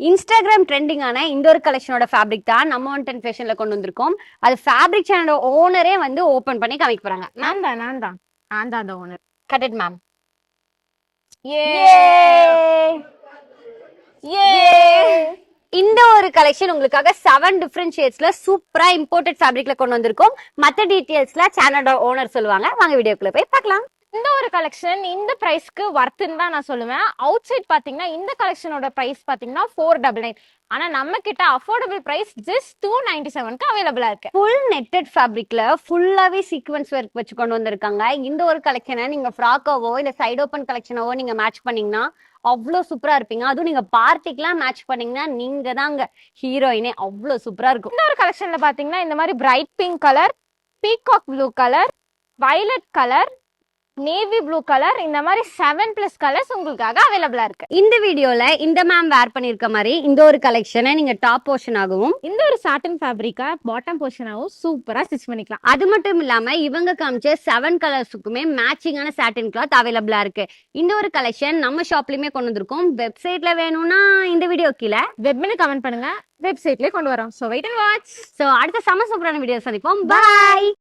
Instagram ட்ரெண்டிங்கான இந்த ஒரு கலெக்ஷனோட ஃபேப்ரிக் தான் நம்ம 110 ஃபேஷன்ல கொண்டு வந்திருக்கோம். அது ஃபேப்ரிக் சேனலோட ஓனரே வந்து ஓபன் பண்ணி காமிக்க போறாங்க. நான் தான் அந்த ஓனர். Cut it ma'am. இந்த ஒரு கலெக்ஷன் உங்களுக்காக 7 டிஃபரண்ட் ஷேட்ஸ்ல சூப்பரா இம்போர்ட்டட் ஃபேப்ரிக்ல கொண்டு வந்திருக்கோம். மத்த டீடைல்ஸ்ல சேனலோட ஓனர் சொல்லுவாங்க. வாங்க வீடியோக்குள்ள போய் பார்க்கலாம். இந்த ஒரு கலெக்ஷன் இந்த பிரைஸ்க்கு வர்த்துன்னு தான் நான் சொல்லுவேன். அவுட் சைட் பாத்தீங்கன்னா இந்த கலெக்ஷனோட பிரைஸ் பாத்தீங்கன்னா 499. ஆனா நம்ம கிட்ட அஃபோர்டபிள் பிரைஸ் ஜஸ்ட் 297க்கு அவைலபிளா இருக்கு. ஃபுல் நெட்டட் ஃபேப்ரிக்ல ஃபுல்லாவே சீக்வென்ஸ் ஒர்க் வச்சு கொண்டு வந்திருக்காங்க. இந்த ஒரு கலெக்ஷனை நீங்க ஃப்ராக்காவோ இல்ல சைடு ஓப்பன் கலெக்ஷனாவோ நீங்க மேட்ச் பண்ணீங்கன்னா அவ்வளோ சூப்பரா இருப்பீங்க. அதுவும் நீங்க பார்ட்டிக்கெல்லாம் மேட்ச் பண்ணீங்கன்னா நீங்க தாங்க ஹீரோயினே. அவ்வளோ சூப்பரா இருக்கும். இந்த ஒரு கலெக்ஷன்ல பாத்தீங்கன்னா இந்த மாதிரி bright pink colour, peacock blue colour, violet colour, navy blue colour, இந்த மாதிரி 7+ கலர்ஸ் உங்களுக்காக அவைலபிளா இருக்கு. இந்த வீடியோல இந்த மேம் வேர் பண்ணிருக்க மாதிரி இந்த ஒரு கலெக்ஷனை நீங்க டாப் போர்ஷன் ஆகவும் இந்த ஒரு சாட்டன் ஃபேப்ரிக்கா பாட்டம் போர்ஷனாவும் சூப்பரா ஸ்டிச் பண்ணிக்கலாம். அது மட்டும் இல்லாம இவங்க காமிச்ச 7 கலர்ஸுக்குமே மேட்சிங்கான சாட்டின் கிளாத் அவைலபிளா இருக்கு. இந்த ஒரு கலெக்ஷன் நம்ம ஷாப்லயுமே கொண்டு வந்திருக்கோம். வெப்சைட்ல வேணும்னா இந்த வீடியோ கீழே வெப்னு கமெண்ட் பண்ணுங்க, வெப்சைட்லயே கொண்டு வரோம். So wait and watch. So அடுத்த சம சூப்பரான வீடியோ சந்திப்போம். பாய்.